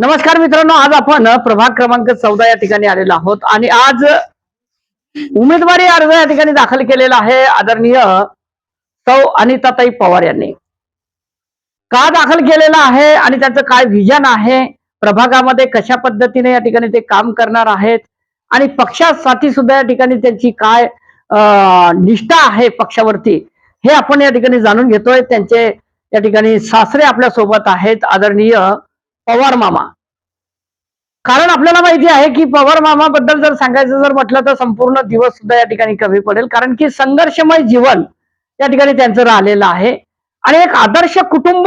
नमस्कार मित्रांनो, आज आपण प्रभाग क्रमांक 14 या ठिकाणी आलेलो आहोत आणि आज उमेदवारी अर्ज या ठिकाणी दाखल केलेला आहे आदरणीय सौ अनिताताई पवार यांनी. का दाखल केलेला आहे आणि त्यांचं काय विजन आहे, प्रभागामध्ये कशा पद्धतीने या ठिकाणी ते काम करणार आहेत आणि पक्षासाठी सुद्धा या ठिकाणी त्यांची काय निष्ठा आहे पक्षावरती, हे आपण या ठिकाणी जाणून घेतोय. त्यांचे या ठिकाणी सासरे आपल्या सोबत आहेत, आदरणीय पवार मामा. कारण आपल्याला माहिती आहे की पवार मामा बद्दल जर सांगायचं जर म्हटलं तर संपूर्ण दिवस सुद्धा या ठिकाणी कमी पडेल, कारण की संघर्षमय जीवन या ठिकाणी त्यांचं राहिलेलं आहे आणि एक आदर्श कुटुंब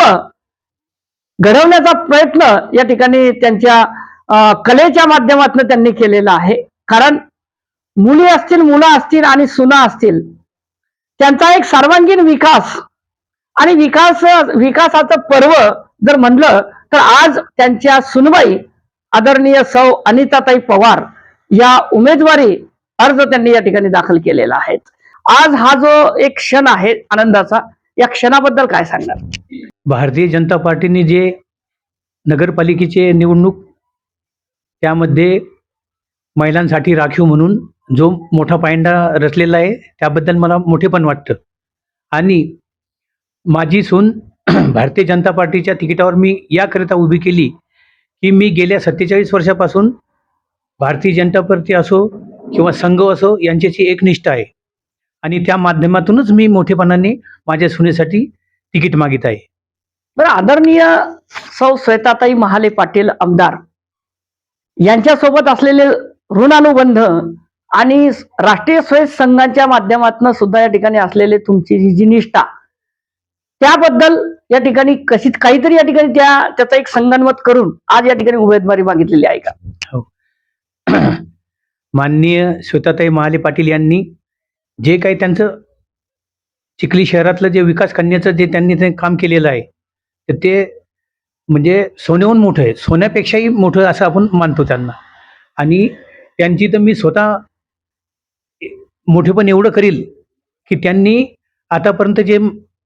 घडवण्याचा प्रयत्न या ठिकाणी त्यांच्या कलेच्या माध्यमातून त्यांनी केलेला आहे. कारण मुली असतील, मुलं असतील आणि सुना असतील, त्यांचा एक सर्वांगीण विकास आणि विकासाचं पर्व जर म्हणलं तर आज त्यांच्या सुनबाई आदरणीय सौ अनिताताई पवार या उमेदवारी अर्ज त्यांनी या ठिकाणी दाखल केलेला आहे. आज हा जो एक क्षण आहे आनंदाचा, या क्षणाबद्दल काय सांगणार? भारतीय जनता पार्टीने जे नगरपालिकेचे निवडणूक त्यामध्ये महिलांसाठी राखीव म्हणून जो मोठा पायंडा रचलेला आहे त्याबद्दल मला मोठेपण वाटतं. आणि माझी सून भारतीय जनता पार्टीच्या तिकिटावर मी याकरिता उभी केली की मी गेल्या 47 वर्षापासून भारतीय जनता पार्टी असो किंवा संघ असो यांच्याशी एक निष्ठा आहे आणि त्या माध्यमातूनच मी मोठेपणाने माझ्या सुनेसाठी तिकीट मागित आहे. बरं, आदरणीय सौ श्वेताताई महाले पाटील आमदार यांच्यासोबत असलेले ऋणानुबंध आणि राष्ट्रीय स्वयं संघाच्या माध्यमातून सुद्धा या ठिकाणी असलेले तुमची जी निष्ठा, त्याबद्दल या ठिकाणी कशी काहीतरी या ठिकाणी त्याचा एक संगनमत करून आज या ठिकाणी उमेदवारी मागितलेली आहे का? हो. माननीय श्वेताताई महाले पाटील यांनी जे काही त्यांचं चिखली शहरातलं जे विकास करण्याचं जे त्यांनी ते काम केलेलं आहे तर ते म्हणजे सोन्याहून मोठं आहे, सोन्यापेक्षाही मोठं असं आपण मानतो त्यांना. आणि त्यांची तर मी स्वतः मोठेपण एवढं करील की त्यांनी आतापर्यंत जे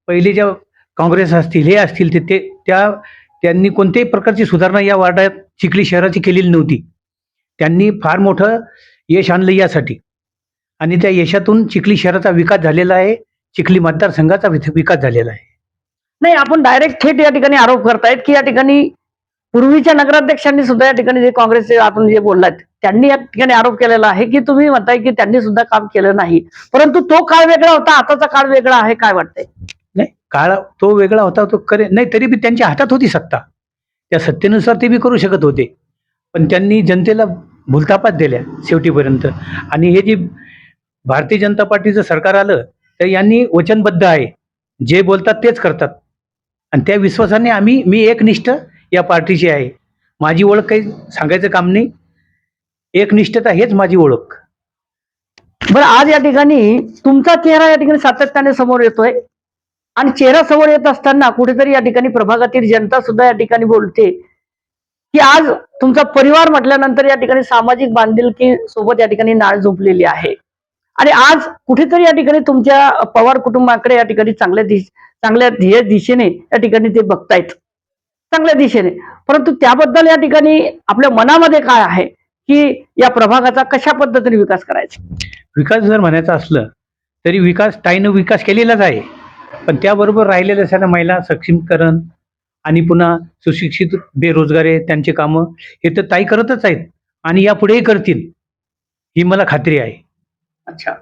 पहिले ज्या काँग्रेस असतील हे असतील ते त्यांनी कोणत्याही प्रकारची सुधारणा या वार्डात चिखली शहराची केलेली नव्हती. त्यांनी फार मोठं यश आणलं यासाठी आणि त्या यशातून चिखली शहराचा विकास झालेला आहे, चिखली मतदारसंघाचा विकास झालेला आहे. नाही, आपण डायरेक्ट थेट या ठिकाणी आरोप करतायत की या ठिकाणी पूर्वीच्या नगराध्यक्षांनी सुद्धा या ठिकाणी जे काँग्रेसचे आपण जे बोललात त्यांनी या ठिकाणी आरोप केलेला आहे की तुम्ही म्हणताय की त्यांनी सुद्धा काम केलं नाही, परंतु तो काळ वेगळा होता, आताचा काळ वेगळा आहे. काय वाटतंय? नाही, काळ तो वेगळा होता, तो नाही तरी बी त्यांच्या हातात होती सत्ता, त्या सत्तेनुसार ते बी करू शकत होते, पण त्यांनी जनतेला भूलथापात दिल्या शेवटीपर्यंत. आणि हे जे भारतीय जनता पार्टीचं सरकार आलं तर यांनी वचनबद्ध आहे, जे बोलतात तेच करतात आणि त्या विश्वासाने मी एकनिष्ठ या पार्टीची आहे. माझी ओळख काही सांगायचं काम नाही, एकनिष्ठता हेच माझी ओळख. बरं, आज या ठिकाणी तुमचा चेहरा या ठिकाणी सातत्याने समोर येतोय आणि चेहरा समोर येत असताना कुठेतरी या ठिकाणी प्रभागातील जनता सुद्धा या ठिकाणी बोलते की आज तुमचा परिवार म्हटल्यानंतर या ठिकाणी सामाजिक बांधिलकी सोबत या ठिकाणी नाळ झोपलेली आहे आणि आज कुठेतरी या ठिकाणी तुमच्या पवार कुटुंबाकडे या ठिकाणी चांगल्या ध्येय दिशेने या ठिकाणी ते बघतायत, चांगल्या दिशेने. परंतु त्याबद्दल या ठिकाणी आपल्या मनामध्ये काय आहे की या प्रभागाचा कशा पद्धतीने विकास करायचा? विकास जर म्हणायचा असलं तरी ताईनं विकास केलेलाच आहे, पण त्याबरोबर राहिलेल्या सगळ्या महिला सक्षमीकरण आणि पुन्हा सुशिक्षित बेरोजगार त्यांचे कामं हे तर ताई करतच आहेत आणि यापुढेही करतील, ही मला खात्री आहे. अच्छा,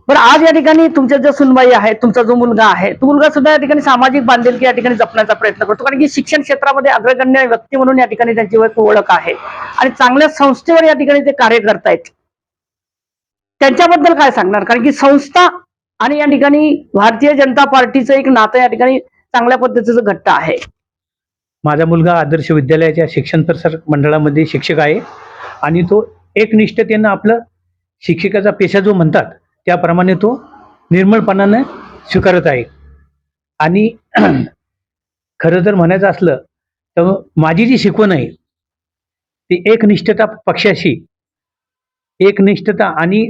बरं, आज या ठिकाणी तुमच्या ज्या सुनबाई आहेत, तुमचा जो मुलगा आहे, तो मुलगा सुद्धा या ठिकाणी सामाजिक बांधिलकी या ठिकाणी जपण्याचा प्रयत्न करतो, कारण की शिक्षण क्षेत्रामध्ये अग्रगण्य व्यक्ती म्हणून या ठिकाणी त्यांची ओळख आहे आणि चांगल्या संस्थेवर या ठिकाणी ते कार्य करतायत. त्यांच्याबद्दल काय सांगणार? कारण की संस्था आणि या ठिकाणी भारतीय जनता पार्टीचं एक नातं या ठिकाणी चांगल्या पद्धतीचं घट्ट आहे. माझा मुलगा आदर्श विद्यालयाच्या शिक्षण प्रसारक मंडळामध्ये शिक्षक आहे आणि तो एकनिष्ठतेनं आपलं शिक्षकाचा पेशा जो म्हणतात त्याप्रमाणे तो निर्मळपणानं स्वीकारत आहे. आणि खरं जर म्हणायचं असलं तर माझी जी शिकवण आहे ती एकनिष्ठता पक्षाशी, एकनिष्ठता आणि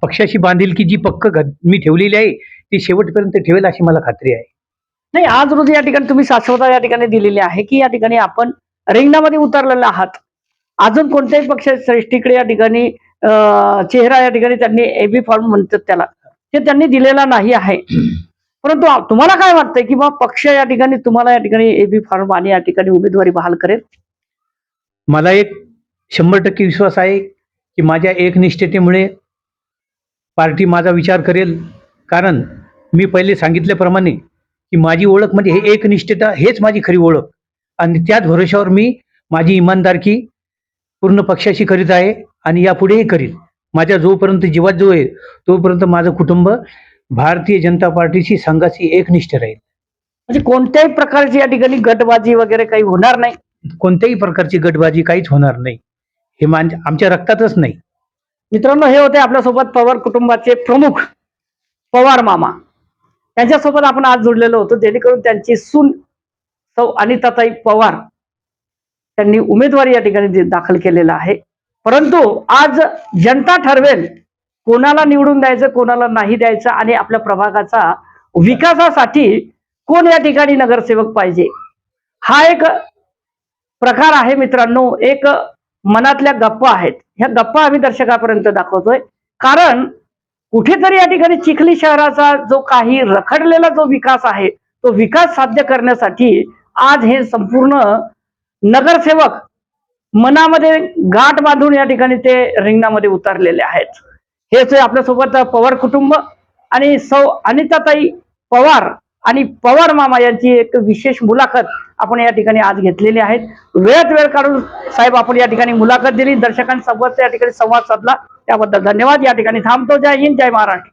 पक्षाशी बांधिलकी जी मी ठेवलेली आहे ती शेवटपर्यंत ठेवेल अशी मला खात्री आहे. नाही, आज रोजी या ठिकाणी तुम्ही शाश्वता या ठिकाणी दिलेली आहे की या ठिकाणी आपण रिंगणामध्ये उतरलेले आहात. अजून कोणत्याही पक्ष श्रेष्ठीकडे या ठिकाणी चेहरा या ठिकाणी त्यांनी एबी फॉर्म म्हणतात त्याला, ते त्यांनी दिलेला नाही आहे. परंतु तुम्हाला काय वाटतंय की बा पक्ष या ठिकाणी तुम्हाला या ठिकाणी एबी फॉर्म आणि या ठिकाणी उमेदवारी बहाल करेल? मला एक 100% विश्वास आहे की माझ्या एकनिष्ठतेमुळे पार्टी माझा विचार करेल. कारण मी पहिले सांगितल्याप्रमाणे की माझी ओळख म्हणजे हे एकनिष्ठता, हेच माझी खरी ओळख. आणि त्याच भरोश्यावर मी माझी इमानदारकी पूर्ण पक्षाशी करीत आहे आणि यापुढेही करील. माझ्या जोपर्यंत जीवात जो आहे तोपर्यंत माझं कुटुंब भारतीय जनता पार्टीशी संघाशी एकनिष्ठ राहील. म्हणजे कोणत्याही प्रकारची या ठिकाणी गटबाजी वगैरे काही होणार नाही? कोणत्याही प्रकारची गटबाजी काहीच होणार नाही. हे आमच्या रक्तातच नाही. मित्रांनो, हे होते आपल्यासोबत पवार कुटुंबाचे प्रमुख पवार मामा. त्यांच्यासोबत आपण आज जोडलेलो होतो, जेणेकरून त्यांची सून सौ अनिताताई पवार त्यांनी उमेदवारी या ठिकाणी दाखल केलेला आहे. परंतु आज जनता ठरवेल कोणाला निवडून द्यायचं, कोणाला नाही द्यायचं, आणि आपल्या प्रभागाचा विकासासाठी कोण या ठिकाणी नगरसेवक पाहिजे, हा एक प्रकार आहे मित्रांनो. एक मनातल्या गप्पा आहेत, ह्या गप्पा आम्ही दर्शकापर्यंत दाखवतोय. कारण कुठेतरी या ठिकाणी चिखली शहराचा जो काही रखडलेला जो विकास आहे, तो विकास साध्य करण्यासाठी आज हे संपूर्ण नगरसेवक मनामध्ये गाठ बांधून या ठिकाणी ते रिंगणामध्ये उतरलेले आहेत. हेच आपल्यासोबत पवार कुटुंब आणि सौ अनिताताई पवार आणि पवार मामा यांची एक विशेष मुलाखत आपण या ठिकाणी आज घेतलेली आहे. वेळात वेळ काढून साहेब आपण या ठिकाणी मुलाखत दिली, दर्शकांसोबत या ठिकाणी संवाद साधला, त्याबद्दल धन्यवाद. या ठिकाणी थांबतो. जय हिंद, जय महाराष्ट्र.